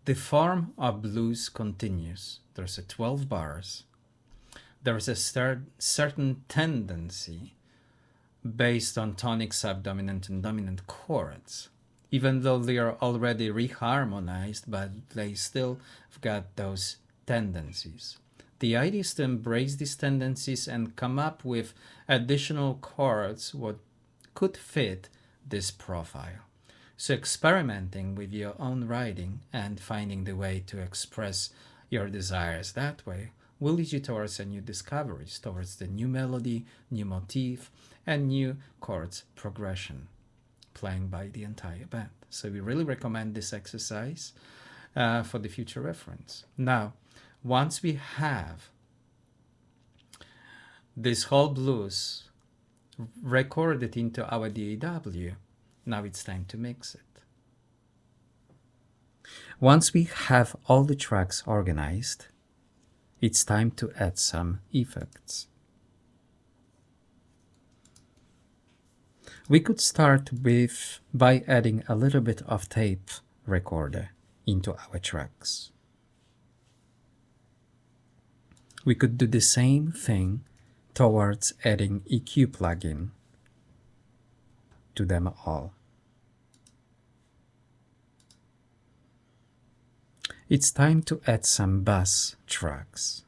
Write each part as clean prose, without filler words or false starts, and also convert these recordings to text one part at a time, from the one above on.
The form of blues continues. There's a 12 bars. There's a certain tendency based on tonic, subdominant, and dominant chords. Even though they are already reharmonized, but they still have got those tendencies. The idea is to embrace these tendencies and come up with additional chords what could fit this profile. So experimenting with your own writing and finding the way to express your desires that way will lead you towards a new discoveries, towards the new melody, new motif, and new chords progression playing by the entire band. So we really recommend this exercise for the future reference. Now, once we have this whole blues recorded into our DAW, now it's time to mix it. Once we have all the tracks organized, it's time to add some effects. We could start by adding a little bit of tape recorder into our tracks. We could do the same thing towards adding EQ plugin to them all. It's time to add some bass tracks.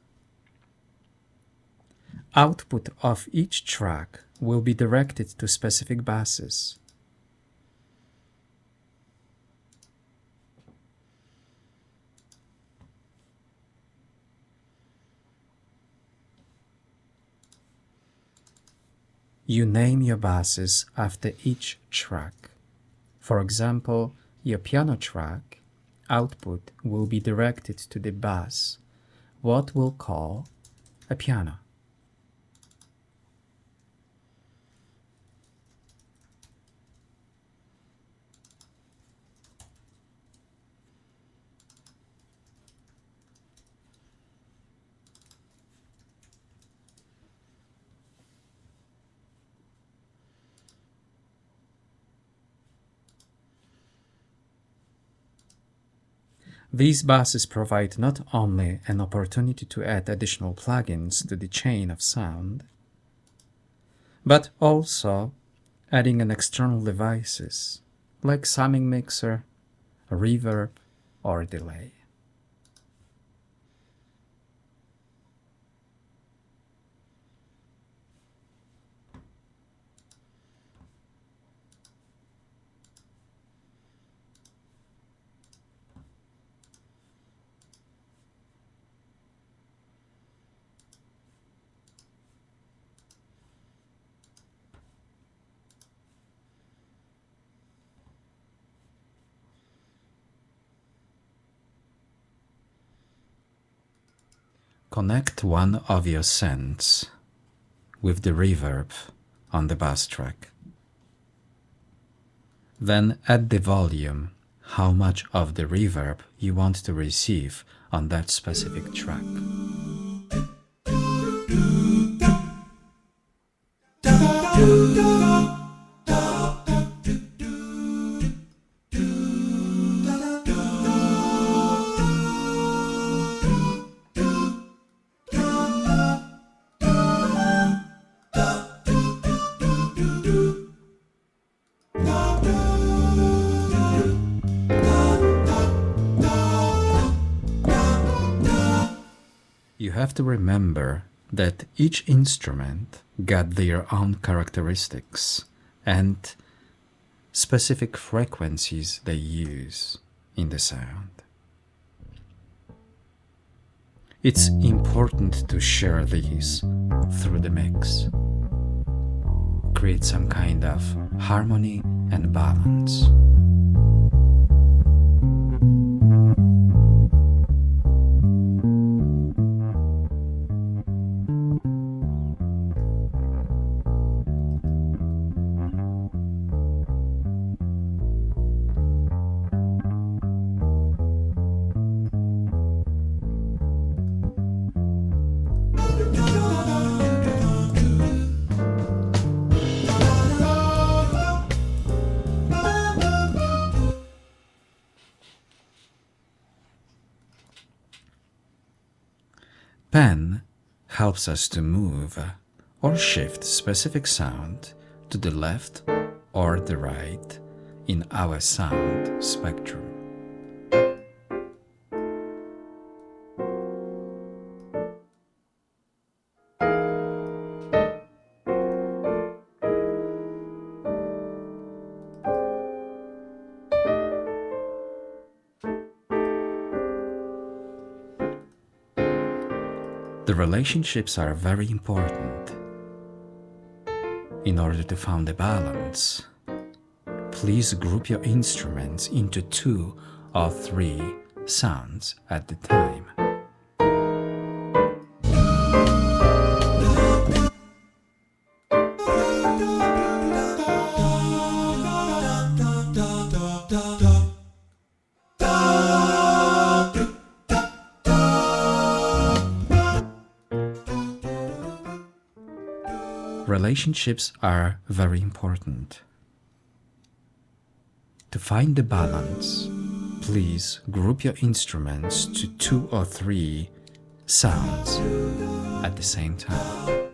Output of each track will be directed to specific basses. You name your basses after each track. For example, your piano track output will be directed to the bass, what we'll call a piano. These basses provide not only an opportunity to add additional plugins to the chain of sound, but also adding an external devices like summing mixer, a reverb, or a delay. Connect one of your sends with the reverb on the bass track. Then add the volume, how much of the reverb you want to receive on that specific track. You have to remember that each instrument got their own characteristics and specific frequencies they use in the sound. It's important to share these through the mix. Create some kind of harmony and balance. Pen helps us to move or shift specific sound to the left or the right in our sound spectrum. The relationships are very important. In order to find a balance, please group your instruments into 2 or 3 sounds at the time. Relationships are very important. To find the balance, please group your instruments to 2 or 3 sounds at the same time.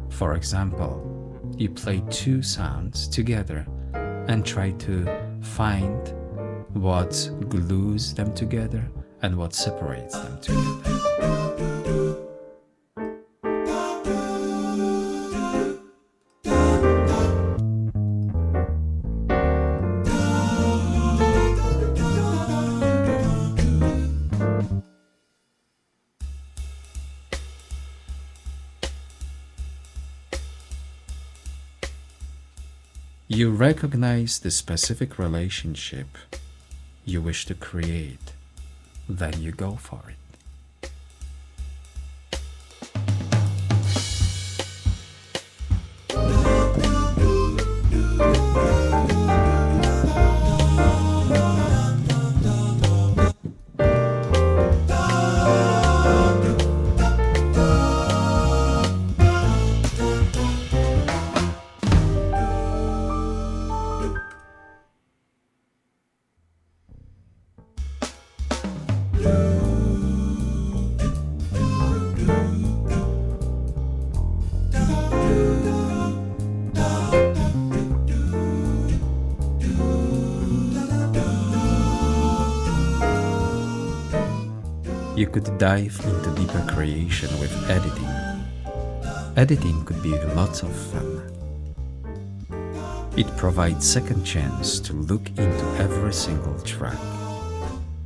For example, you play 2 sounds together and try to find what glues them together and what separates them together. You recognize the specific relationship you wish to create, then you go for it. You could dive into deeper creation with editing. Editing could be lots of fun. It provides second chance to look into every single track,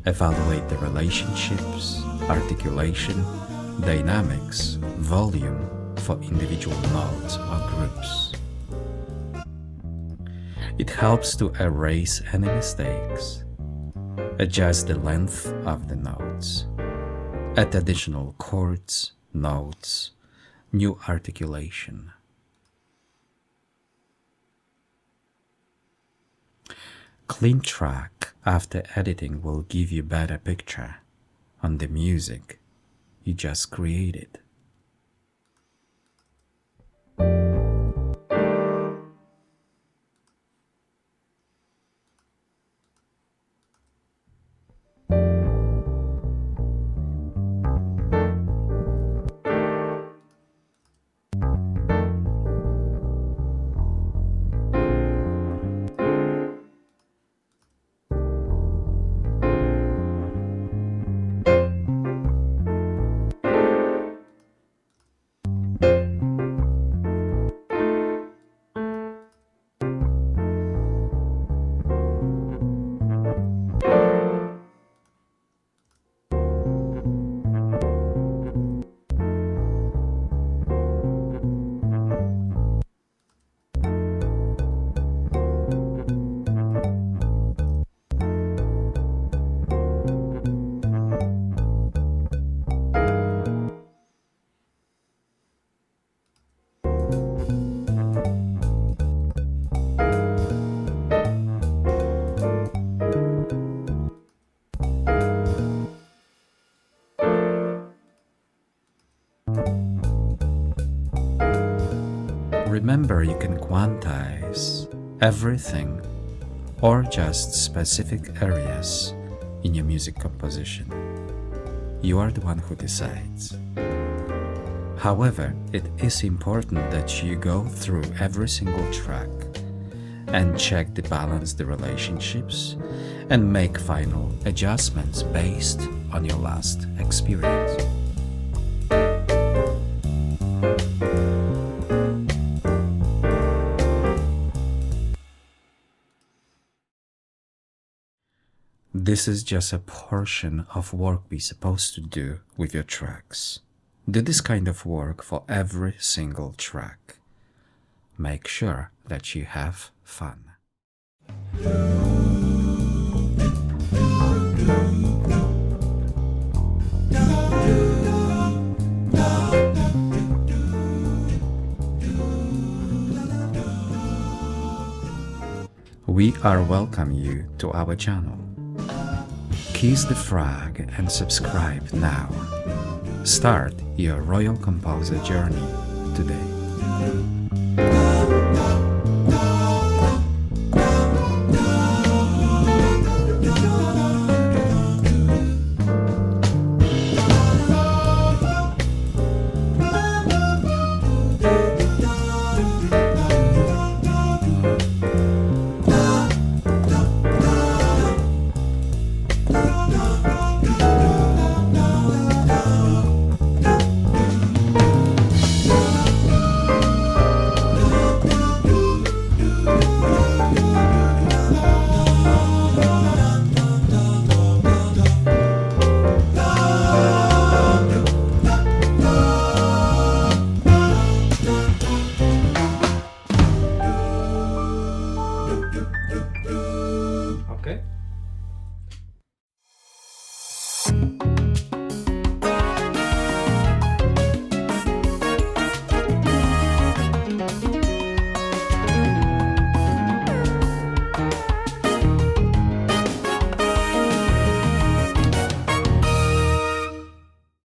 evaluate the relationships, articulation, dynamics, volume for individual notes or groups. It helps to erase any mistakes, adjust the length of the notes, add additional chords, notes, new articulation. Clean track after editing will give you better picture on the music you just created. Remember, you can quantize everything or just specific areas in your music composition. You are the one who decides. However, it is important that you go through every single track and check the balance, the relationships, and make final adjustments based on your last experience. This is just a portion of work we're supposed to do with your tracks. Do this kind of work for every single track. Make sure that you have fun. We are welcome you to our channel. Kiss the frog and subscribe now. Start your Royal Composer journey today.